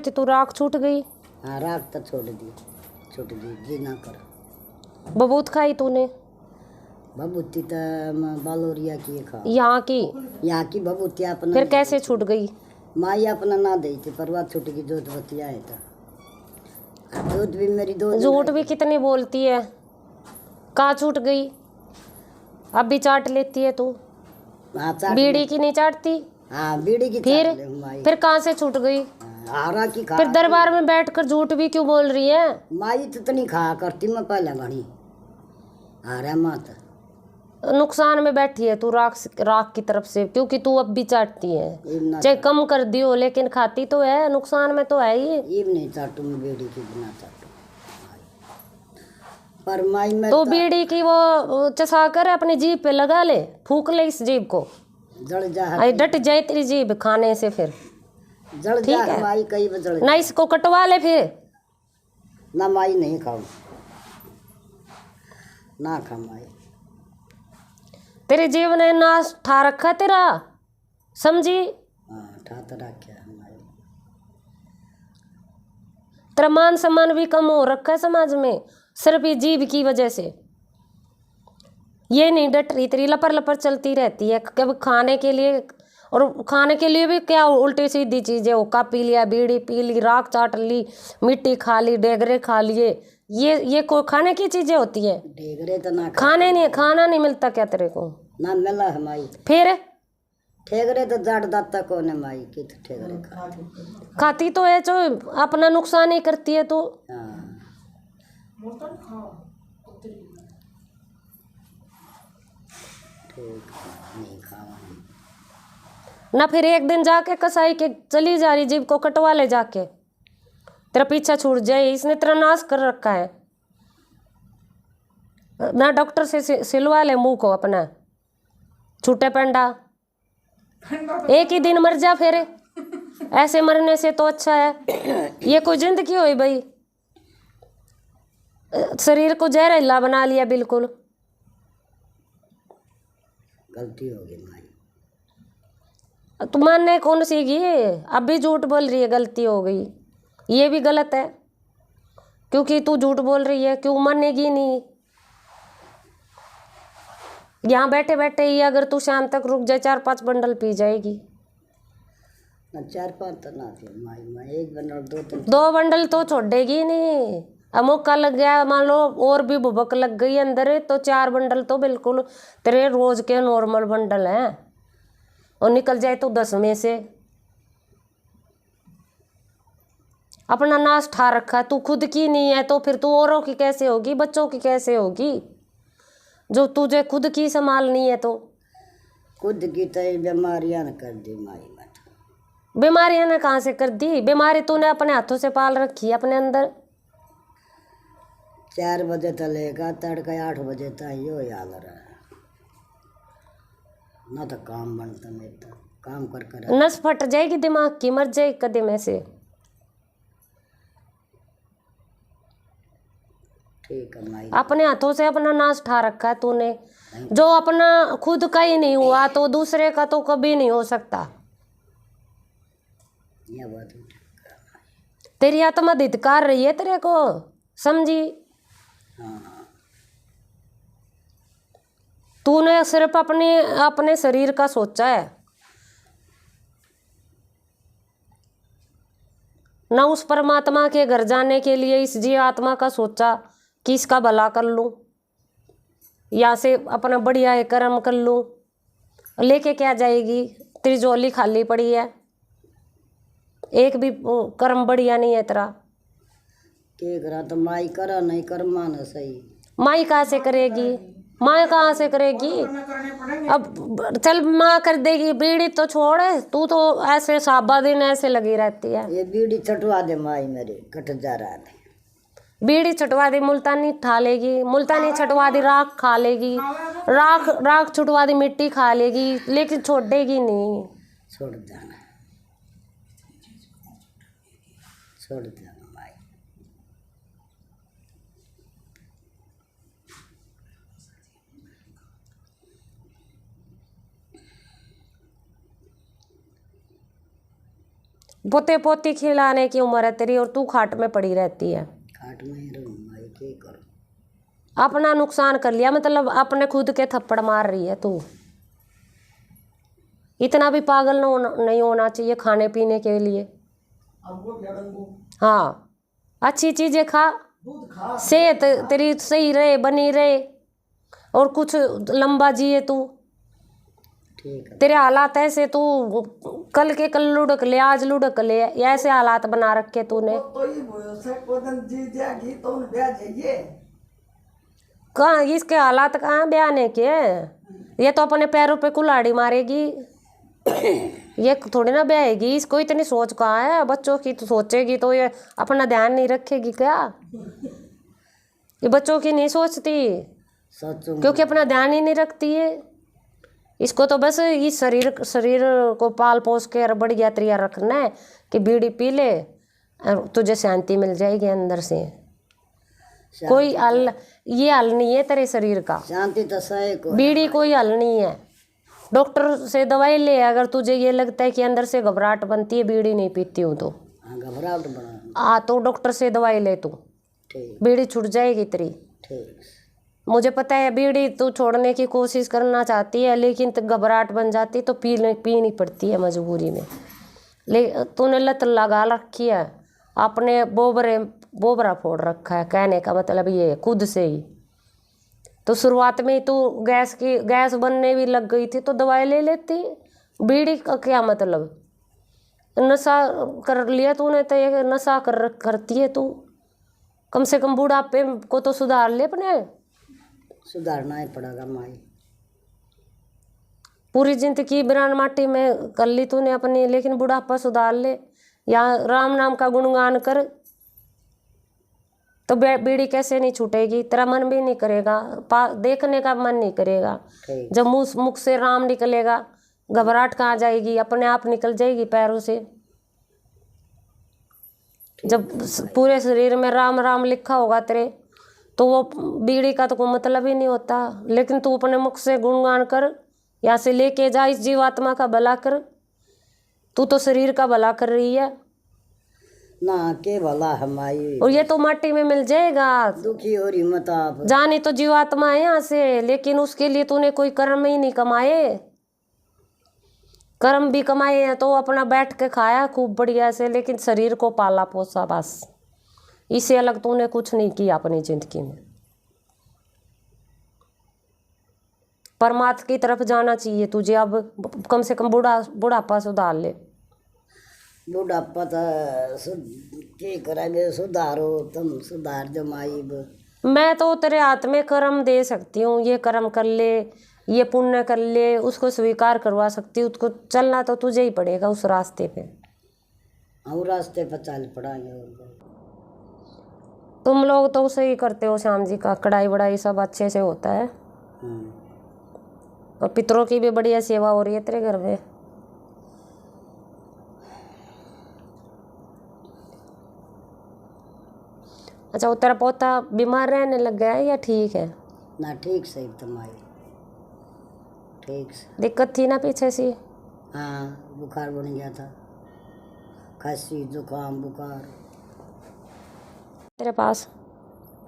थी तू राख छूट गई? हाँ राख तो छोड़ दी, छूट दी जी ना कर। बबूत खाई तूने? बबूती तो बालोरिया की खा, यहाँ की? यहाँ की बबूती अपना। फिर कैसे छूट गई? माई अपना ना दी थी पर वह छूट गई, दूध बतिया है तो दूध भी मेरी दो। झूठ भी कितनी बोलती है, कहाँ छूट गई? अब भी चाट लेती है तू? हाँ चाट बीड़ी की नहीं चाटती? हाँ बीड़ी की फिर चाट ले माई। फिर कहाँ से छूट गई? हारा की खा। फिर दरबार में बैठकर झूठ भी क्यों बोल रही है? माई तो इतनी खा करती मैं पहले घनी हारा मात। नुकसान में बैठी है तू राख राख की तरफ से, क्योंकि तू अब भी चाटती है। चाहे कम कर दियो लेकिन खाती तो है, नुकसान में तो है ही। ये नहीं चाटू मैं बीड़ी की बिना चाटू पर माई में तो बीड़ी की वो चसा कर अपनी जीभ पे लगा ले, फूक ले इस जीभ को, जड़ जा आई डट जाए तेरी जीभ खाने से। फिर जड़ ठीक जा है माई कई बजड़ ना, इसको कटवा ले फिर। ना माई नहीं खाऊं ना खा माई। तेरे जीव ने नाश ठा रखा तेरा, समझी? हाँ ठा तो रखा है माई। तेरा मान सम्मान भी कम हो रखा है समाज में, सिर्फ ये जीभ की वजह से। ये नहीं डट रही, तेरी लपर लपर चलती रहती है कभी खाने के लिए, और खाने के लिए भी क्या उल्टी सीधी चीजें, हुक्का पी लिया, बीड़ी पी ली, राख चाट ली, मिट्टी खा ली, डेगरे खा लिए, ये कोई खाने की चीजें होती है? डेगरे तो ना खाने नहीं, खाना नहीं मिलता क्या तेरे को? ना मिला है माई। फिर ठेगरे तो जड़ दाता कौन है माई की, तो ठेगरे खाती तो है, जो अपना नुकसान ही करती है तो। हाँ ठीक नहीं खावा ना। फिर एक दिन जाके कसाई के चली जा रही जीभ को कटवा ले जाके, तेरा पीछा छूट जाए, इसने तेरा नाश कर रखा है ना। डॉक्टर से सिलवा ले मुंह को अपना, छूटे पेंडा, एक ही दिन मर जा फिर, ऐसे मरने से तो अच्छा है। ये कोई जिंदगी हुई भाई? शरीर को जहरीला बना लिया बिल्कुल। गलती हो गई माई। तू मानने कौन सीगी? अब भी झूठ बोल रही है, गलती हो गई, ये भी गलत है, क्योंकि तू झूठ बोल रही है, क्यों मानेगी नहीं? यहाँ बैठे बैठे ही अगर तू शाम तक रुक जाए 4-5 बंडल पी जाएगी। ना 4-5 तो ना थे माई, माई एक बंडल 2-3 2 बंडल तो छोड़ेगी नहीं। अब मौका लग गया, मान लो और भी भुबक लग गई अंदर, तो 4 बंडल तो बिल्कुल तेरे रोज के नॉर्मल बंडल हैं, और निकल जाए तो 10 में से। अपना नाश ठा रखा है, तू खुद की नहीं है तो फिर तू औरों की कैसे होगी, बच्चों की कैसे होगी, जो तुझे खुद की संभालनी है? तो खुद की तो बीमारियां न कर दी माई मत। बीमारियां ने कहाँ से कर दी? बीमारी तूने अपने हाथों से पाल रखी है अपने अंदर। 4 बजे तलेगा तड़का 8 बजे तक यो हाल रहा है ना, तो काम बनता मेरे तो काम कर नस फट जाएगी दिमाग की, मर जाएगी कदम ऐसे। ठीक है माई। अपने हाथों से अपना नाश ठा रखा है तूने, जो अपना खुद का ही नहीं हुआ तो दूसरे का तो कभी नहीं हो सकता। ये बात तेरी आत्मा धिक्कार रही है तेरे को, समझी? हाँ तूने सिर्फ अपने शरीर का सोचा है, ना उस परमात्मा के घर जाने के लिए इस जीव आत्मा का सोचा कि इसका भला कर लूं, या से अपना बढ़िया है कर्म कर लूं। लेके क्या जाएगी? तेरी झोली खाली पड़ी है, एक भी कर्म बढ़िया नहीं है तेरा। के करा तो माई करा नहीं कर माना सही। माई कहाँ से करेगी? माँ कहाँ से करेगी? अब चल माँ कर देगी, बीड़ी तो छोड़, तू तो ऐसे साबा दिन ऐसे लगी रहती है। ये बीड़ी छटवा दे माई मेरे, कट जा रहा है। बीड़ी छटवा दी मुल्तानी खा लेगी, मुल्तानी छटवा दी राख खा लेगी, राख छुटवा दी मिट्टी खा लेगी, लेकिन छोड़ेगी नहीं। छोड़ देना, छोड़ देना माई। पोते पोती खिलाने की उम्र है तेरी और तू खाट में पड़ी रहती है। खाट में ही रहूँ माई, क्या करूँ। अपना नुकसान कर लिया, मतलब अपने खुद के थप्पड़ मार रही है तू। इतना भी पागल नहीं होना चाहिए खाने पीने के लिए। हाँ, अच्छी चीजें खा, सेहत तेरी सही रहे, बनी रहे और कुछ लंबा जिए तू। ठीक है। तेरे हालात ऐसे, तू कल के कल लुढ़क ले, आज लुढ़क ले, ऐसे हालात बना रखे तूने। कहाँ इसके हालात, कहाँ बयाने के। ये तो अपने पैरों पे कुल्हाड़ी मारेगी, ये थोड़ी ना ब्याएगी। इसको इतनी सोच कहाँ है, बच्चों की तो सोचेगी तो ये अपना ध्यान नहीं रखेगी क्या। ये बच्चों की नहीं सोचती क्योंकि अपना ध्यान ही नहीं रखती है। इसको तो बस इस शरीर को पाल पोस के बढ़िया तरिया रखना है कि बीड़ी पी ले और तुझे शांति मिल जाएगी अंदर से। कोई हल, ये हल नहीं है तेरे शरीर का। शांति तो सही को, बीड़ी कोई हल नहीं है। डॉक्टर से दवाई ले, अगर तुझे ये लगता है कि अंदर से घबराहट बनती है, बीड़ी नहीं पीती हूँ तो घबराहट बना, तो डॉक्टर से दवाई ले तू, ठीक, बीड़ी छूट जाएगी तेरी। ठीक। मुझे पता है बीड़ी तू छोड़ने की कोशिश करना चाहती है, लेकिन घबराहट बन जाती तो पीनी पड़ती है मजबूरी में। तूने लत लगा रखी है, अपने बोबरा फोड़ रखा है। कहने का मतलब ये है खुद से ही। तो शुरुआत में ही तू गैस बनने भी लग गई थी तो दवाई ले लेती। बीड़ी का क्या मतलब, नशा कर लिया तूने तो ये नशा करती है तू। कम से कम बुढ़ापे को तो सुधार ले अपने। सुधारना ही पड़ेगा माई। पूरी जिंदगी बिरान माटी में कर ली तूने अपनी, लेकिन बुढ़ापा सुधार ले या राम नाम का गुणगान कर तो बीड़ी कैसे नहीं छूटेगी। तेरा मन भी नहीं करेगा, देखने का मन नहीं करेगा। जब मुख से राम निकलेगा, घबराहट कहाँ जाएगी, अपने आप निकल जाएगी पैरों से। जब पूरे शरीर में राम राम लिखा होगा तेरे, तो वो बीड़ी का तो कोई मतलब ही नहीं होता। लेकिन तू अपने मुख से गुणगान कर, यहाँ से लेके जा, इस जीवात्मा का भला कर। तू तो शरीर का भला कर रही है ना, के भला हमारी। और ये तो माटी में मिल जाएगा। दुखी हो रही मत आप, जानी तो जीवात्मा है यहाँ से, लेकिन उसके लिए तूने कोई कर्म ही नहीं कमाए। कर्म भी कमाए हैं तो अपना बैठ के खाया खूब बढ़िया से, लेकिन शरीर को पाला पोसा बस। इससे अलग तूने कुछ नहीं किया अपनी जिंदगी में। परमात्मा की तरफ जाना चाहिए तुझे। अब कम से कम बुढ़ापा सुधार ले। बुढ़ापा तो के करेंगे, सुधारो तुम, सुधार जो माई। मैं तो तेरे हाथ में कर्म दे सकती हूँ, ये कर्म कर ले, ये पुण्य कर ले, उसको स्वीकार करवा सकती हूँ। उसको चलना तो तुझे ही पड़ेगा उस रास्ते पे। हम रास्ते पर चल पड़ाएंगे। तुम लोग तो सही करते हो श्याम जी का, कढ़ाई वढ़ाई सब अच्छे से होता है और पितरों की भी बढ़िया सेवा हो रही है तेरे घर में। अच्छा, वो तेरा पोता बीमार रहने लग गया है या ठीक है? ना ठीक सही तुम्हारी, ठीक से। दिक्कत थी ना पीछे से? हाँ, बुखार बन गया था, खांसी जुकाम बुखार तेरे पास।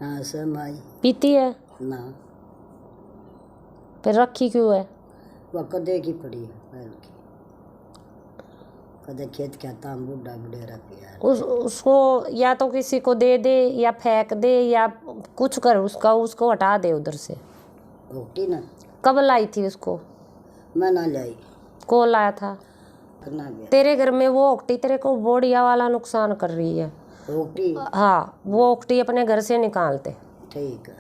हाँ सर माई। पीती है ना, फिर रखी क्यों है? वह कदे की पड़ी है बैल की, कदे खेत क्या ताम बुढ़ा बुढ़ेरा पिया। उसको या तो किसी को दे दे या फेंक दे या कुछ कर, उसको हटा दे उधर से। रोटी ना। कब लाई थी उसको? मैं ना लाई। कौन लाया था? करना गया। तेरे घर में वो ओकटी तेरे को बोड़िया वाला नुकसान कर रही है। रोटी? हाँ, वो ओकटी अपने घर से निकालते। ठीक है।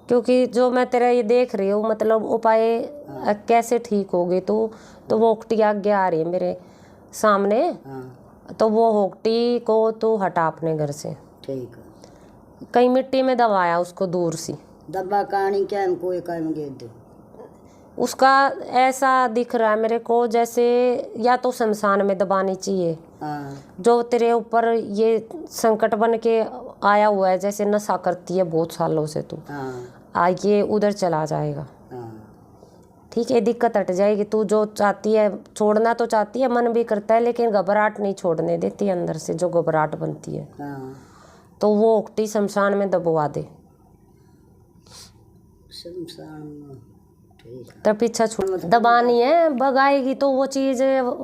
क्योंकि जो मैं तेरा ये देख रही हूँ, मतलब उपाय कैसे ठीक होगी तो वो ओकटी आगे आ रही है मेरे सामने। हाँ। तो वो ओकटी को तू हटा अपने घर से। ठीक है। कहीं मिट्टी में दबाया उसको दूर सी। दबा कहानी क्या है, कोई काम गे दे। उसका ऐसा दिख रहा है मेरे को जैसे या तो शमशान में दबानी चाहिए। हाँ। जो तेरे ऊपर ये संकट बन के आया हुआ है, जैसे नशा करती है बहुत सालों से तू। हाँ। ये उधर चला जाएगा। हाँ। ठीक है, दिक्कत हट जाएगी। तू जो चाहती है छोड़ना तो चाहती है, मन भी करता है, लेकिन घबराहट नहीं छोड़ने देती है अंदर से, जो घबराहट बनती है। हाँ तो वो ओकटी शमशान में दबवा दे। शमशान में, ठीक है। तब पीछा छोड़ दबानी है, भगाएगी तो वो चीज़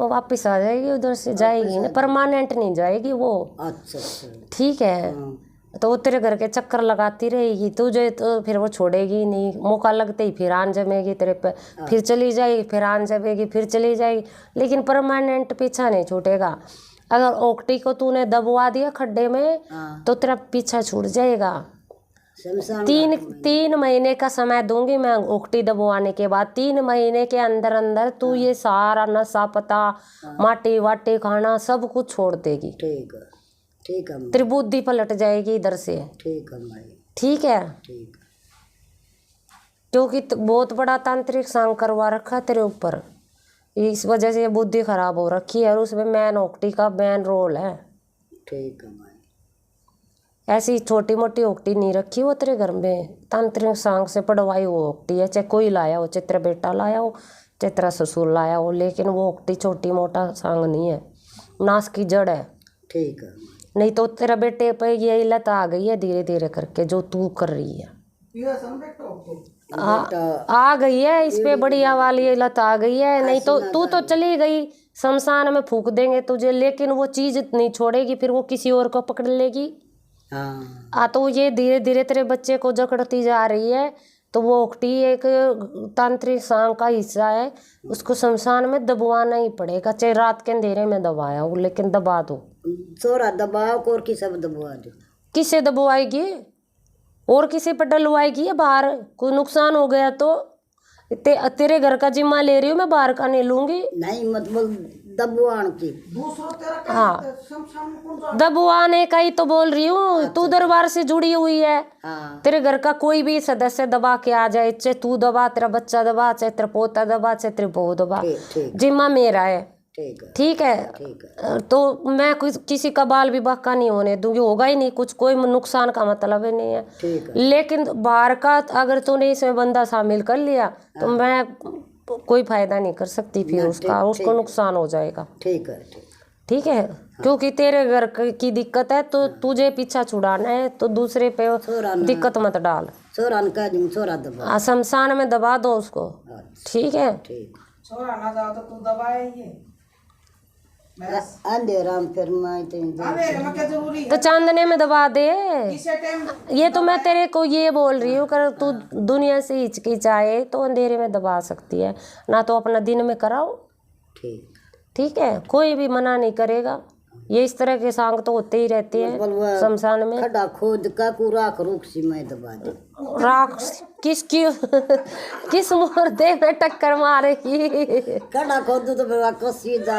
वापस आ जाएगी, उधर से जाएगी ना, परमानेंट नहीं जाएगी वो। अच्छा अच्छा। ठीक है, हाँ तो वो तेरे घर के चक्कर लगाती रहेगी तुझे, तो फिर वो छोड़ेगी नहीं। मौका लगते ही फिर आन जमेगी तेरे पे, फिर चली जाएगी, फिर आन जमेगी, फिर चली जाएगी, लेकिन परमानेंट पीछा नहीं छूटेगा। अगर ओकटी को तूने दबवा दिया खड्डे में हाँ। तो तेरा पीछा छूट जाएगा। शमशान 3 महीने का समय दूंगी मैं ओकटी दबवाने के बाद। 3 महीने के अंदर अंदर तू ये सारा नशा पता, माटी वाटी खाना सब कुछ छोड़ देगी। ठीक है, ठीक है, तेरी बुद्धि पलट जाएगी इधर से। ठीक है माई, ठीक है, ठीक है। क्योंकि बहुत बड़ा तांत्रिक सांग करवा रखा है तेरे ऊपर, इस वजह से ये बुद्धि खराब हो रखी है, और उसमें मैन ओकटी का मैन रोल है। ठीक है माई। ऐसी छोटी मोटी ओकटी नहीं रखी वो तेरे घर में, तांत्रिक सांग से पढ़वाई वो ओकटी है। चाहे कोई लाया हो, चाहे तेरा बेटा लाया हो, चाहे तेरा ससुर लाया हो, लेकिन वो ओकटी छोटी मोटा सांग नहीं है, नाश की जड़ है। ठीक है। नहीं तो तेरा बेटे पे ये लत आ गई है धीरे धीरे करके, जो तू कर रही है आ गई है, इस पे बढ़िया वाली लत आ गई है। नहीं तो तू तो चली गई, शमशान में फूक देंगे तुझे, लेकिन वो चीज नहीं छोड़ेगी, फिर वो किसी और को पकड़ लेगी। हाँ। तो ये धीरे धीरे तेरे बच्चे को जकड़ती जा रही है। तो वो ओकटी एक तांत्रिक सांग का हिस्सा है, उसको शमशान में दबवाना ही पड़ेगा, चाहे रात के अंधेरे में दबाया हो, लेकिन दबा दो। छोरा दबाओ और किसे दबवा दो। किसे दबवाएगी और किसी पर डलवाएगी? या बाहर कोई नुकसान हो गया तो तेरे घर का जिम्मा ले रही हूँ मैं, बाहर का नहीं लूंगी। नहीं मतलब दबवान की। हाँ, दबवाने का ही तो बोल रही हूँ। तू दरबार से जुड़ी हुई है। हाँ। तेरे घर का कोई भी सदस्य दबा के आ जाए, चाहे तू दबा, तेरा बच्चा दबा, चाहे तेरा पोता दबा, चाहे तेरी बहू दबा, ठीक जिम्मा मेरा है। ठीक है, ठीक है, ठीक है। तो मैं किसी का बाल विवाह का नहीं होने दूंगी, होगा ही नहीं कुछ, कोई नुकसान का मतलब ही नहीं है। ठीक है। लेकिन बाहर का अगर तूने इसमें बंदा शामिल कर लिया तो मैं कोई फायदा नहीं कर सकती फिर उसका, उसको नुकसान हो जाएगा। ठीक है, ठीक है। क्योंकि तेरे घर की दिक्कत है तो तुझे पीछा छुड़ाना है, तो दूसरे पे दिक्कत मत डाल। छोरा न कह दूं, छोरा दबा। शमशान में दबा दो उसको। ठीक है, ठीक। छोरा ना जाओ तो तू दबाएगी। अंधेरा में फिर मैं अंधेरे में क्या जरूरी है? तो चांदने में दबा दे। किसे टाइम ये तो मैं तेरे को ये बोल रही हूँ, कर तू दुनिया से हिचकिचाए तो अंधेरे में दबा सकती है, ना तो अपना दिन में कराओ। ठीक। ठीक है, कोई भी मना नहीं करेगा। ये इस तरह के सांग तो होते ही रहते हैं शमशान में। खड्डा खोद का पूरा रूख सी मैं दबा दे। राख किस मुर्दे में टक्कर मारेगी? खड्डा खोद तो फिर कसी जा।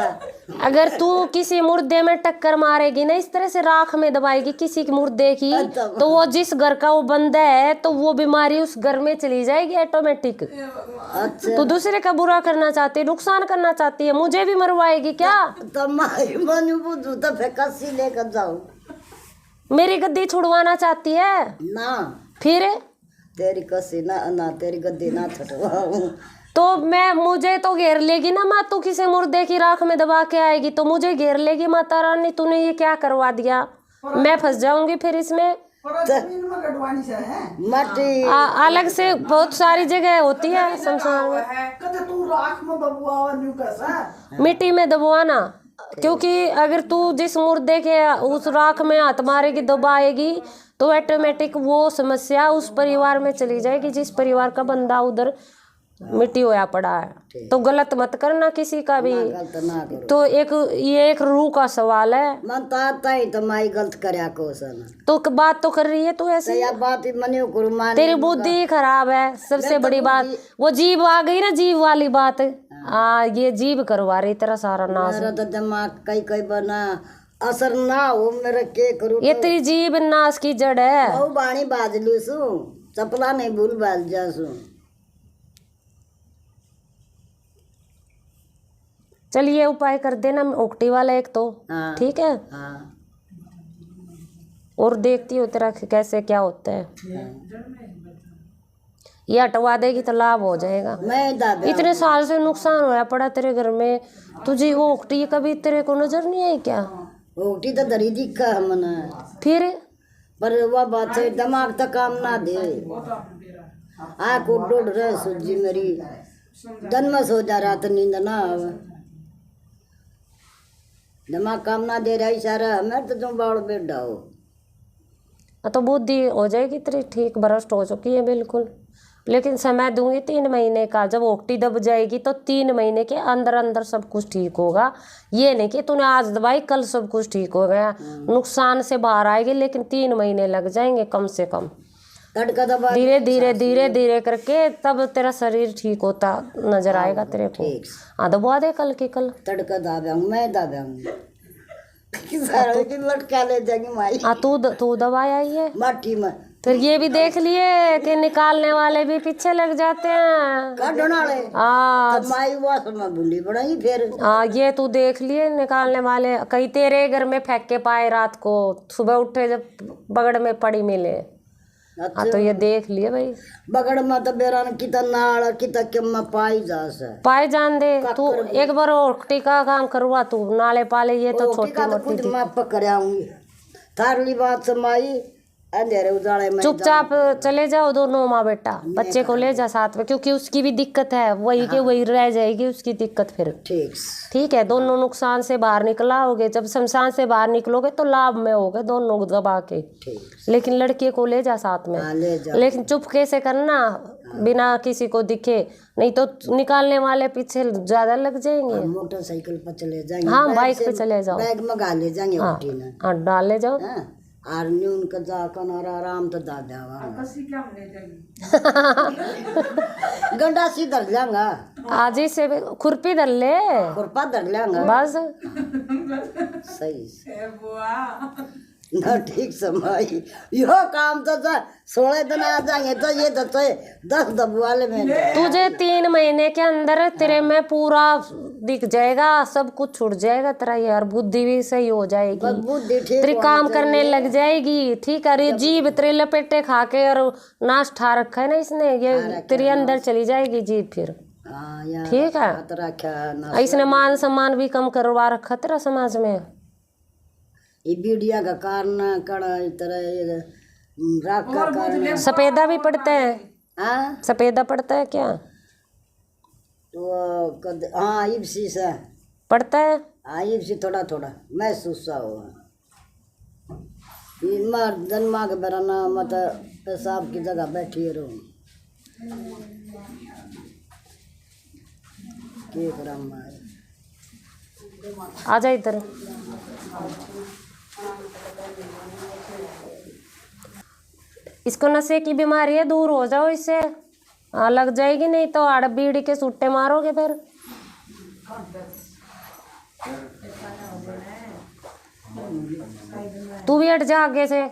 अगर तू किसी मुर्दे में टक्कर मारेगी ना, इस तरह से राख में दबाएगी किसी के मुर्दे की, तो वो जिस घर का वो बंदा है तो वो बीमारी उस घर में चली जाएगी ऑटोमेटिक। अच्छा। तो दूसरे का बुरा करना चाहती है, नुकसान करना चाहती है, मुझे भी मरवाएगी क्या? तो मैं मन बुझू तो फिर कसी लेकर जाऊं। मेरी गद्दी छुड़वाना चाहती है ना फिर? तेरी कसी ना तेरी गद्दी ना छुटवाऊं। तो मुझे तो घेर लेगी ना माँ, तू किसी मुर्दे की राख में दबा के आएगी तो मुझे घेर लेगी। माता रानी तूने ये क्या करवा दिया, मैं फंस जाऊंगी फिर इसमें। मट्टी अलग से बहुत सारी जगह होती है शमशान में, मिट्टी में दबवाना। क्योंकि अगर तू जिस मुर्दे के उस राख में हाथ मारेगी, दबाएगी, तो ऑटोमेटिक वो समस्या उस परिवार में चली जाएगी जिस परिवार का बंदा उधर मिट्टी होया पड़ा है। तो गलत मत करना किसी का भी। गलत ना करो। तो ये एक रूह का सवाल है। मन तो आता ही तो माई गलत करया को सन। तो बात तो कर रही है तू ऐसे, या बात ही मने को मान। तेरी बुद्धि खराब है। सबसे बड़ी बात वो जीव आ गई ना, जीव वाली बात। ये जीव करवा रही तेरा सारा नाश। मेरा तो दिमाग कई बना असर ना हो, मेरा के करूं। ये तेरी जीव नाश की जड़ है। बहु बाणी बाज लू सू, चपला नहीं भूल बाज जा सू। चलिए उपाय कर देना ओकटी वाला एक तो। हाँ। ठीक है। हाँ। और देखती हो तेरा कैसे क्या होता है। ये हटवा देगी तो लाभ हो जाएगा। मैं दादा इतने साल से नुकसान होया पड़ा तेरे घर में, तुझे वो उकटी कभी तेरे को नजर नहीं आई क्या? रोटी तो दरी दिखा हमने, फिर पर वह बात से दिमाग तक काम ना दे। आ को डोड़ रहे सूजी मेरी जन्मस हो जा रहा तो नींद ना आवे, दिमाग काम ना दे रहा इशारा मैं तो तुम बाड़ बैठा हो। तो बुद्धि हो जाएगी तेरी ठीक, भ्रष्ट हो चुकी है बिल्कुल। लेकिन समय दूंगी 3 महीने का, जब ओकटी दब जाएगी तो 3 महीने के अंदर अंदर सब कुछ ठीक होगा। ये नहीं कि तूने आज दवाई कल सब कुछ ठीक हो गया, नुकसान से बाहर आएगी, लेकिन 3 महीने लग जाएंगे कम से कम। तड़का दबा धीरे धीरे धीरे धीरे करके तब तेरा शरीर ठीक होता नजर आएगा तेरे को। हाँ दबा दे कल के कल। तड़का दाब्याऊँ मैं दाब्याऊँ सारा दिन लटका ले जाएंगे माई। हाँ तू दवाया ही है। माटी में फिर ये भी देख लिए कि निकालने वाले भी पीछे लग जाते हैं। काटने वाले हाँ तब माई वास में बूंदी बढ़ाई फिर। हाँ ये तू देख लिए निकालने वाले कहीं तेरे घर में फेंक के पाए रात को, सुबह उठे जब बगड़ में पड़ी मिले। हाँ तो ये देख लिए भाई। बगड़ में तो बेरान कितना नाड़ कितना किम्मा पाई जा से पाए जान दे तू एक बार ओकटी का काम करवा तू, नाले पाले ये तो छोटी मोटी खुद मैं पकड़ाऊंगी थारली बात से माई अंधेरे उजाले में चुपचाप चले जाओ दोनों माँ बेटा, बच्चे को ले जा साथ में, क्योंकि उसकी भी दिक्कत है, वही के वही रह जाएगी उसकी दिक्कत फिर। ठीक है, दोनों नुकसान से बाहर निकला होगे, जब शमशान से बाहर निकलोगे तो लाभ में होगे दोनों दबा के। लेकिन लड़के को ले जा साथ में, लेकिन चुपके से करना बिना किसी को दिखे, नहीं तो निकालने वाले पीछे ज्यादा लग जाएंगे। मोटरसाइकिल पर चले जाएंगे, हाँ बाइक पे चले जाओ, बैग में गाल ले जाएंगे। हाँ डाल ले जाओ और न्यून का जाकर और आराम तो दादा गंडासी धर लेंगा, आज ही से खुरपी धर ले, खुरपा धर लेंगा बस सही ना। ठीक समय यो काम तो 16 दिन आ जाएंगे तो ये तो 10 दबवाले में तुझे 3 महीने के अंदर तेरे में पूरा दिख जाएगा, सब कुछ छूट जाएगा तेरा यार, बुद्धि भी सही हो जाएगी, बुद्धि तेरी काम करने लग जाएगी। ठीक है, अरे जीभ तेरे लपेटे खा के और नाश ठा रखा है ना इसने, ये तेरे अंदर चली जाएगी जीभ फिर। ठीक है, इसने मान सम्मान भी कम करवा रखा तेरा समाज में। ये बीड़िया का कारण कड़ा इस तरह राख का कारण। सफेदा भी पड़ता है? हाँ सफेदा पड़ता है क्या? तो हाँ इब्सी से पड़ता है। हाँ इब्सी थोड़ा थोड़ा महसूस सा हो मर जन्मा के बराना मत पेशाब की जगह बैठी रहो के करम आ जा इधर। इसको नशे की बीमारी है, दूर हो जाओ इससे। हाँ लग जाएगी, नहीं तो आड़ बीड़ी के सुट्टे मारोगे फिर। तू भी हट जा आगे से।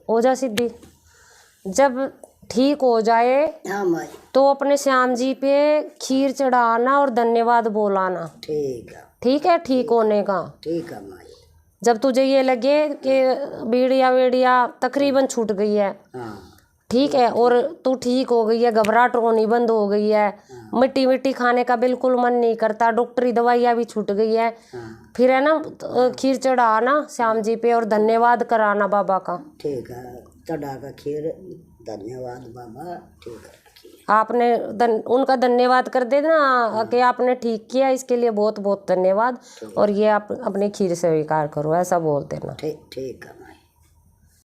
हो जा सिद्धि। जब ठीक हो जाए हाँ तो अपने श्याम जी पे खीर चढ़ाना और धन्यवाद बोलाना। ठीक है ठीक होने का। ठीक है माई। जब तुझे ये लगे कि बीड़िया वेड़िया तकरीबन छूट गई है, ठीक है, और तू ठीक हो गई है, घबराहट होनी बंद हो गई है, मिट्टी मिट्टी खाने का बिल्कुल मन नहीं करता, डॉक्टरी दवाइयाँ भी छूट गई है, फिर है ना खीर चढ़ाना श्याम जी पे और धन्यवाद कराना बाबा का। ठीक है, चढ़ा का खीर धन्यवाद बाबा। ठीक है, आपने उनका धन्यवाद कर देना कि आपने ठीक किया, इसके लिए बहुत बहुत धन्यवाद, और ये आप अपनी खीर स्वीकार करो, ऐसा बोल देना। ठीक है।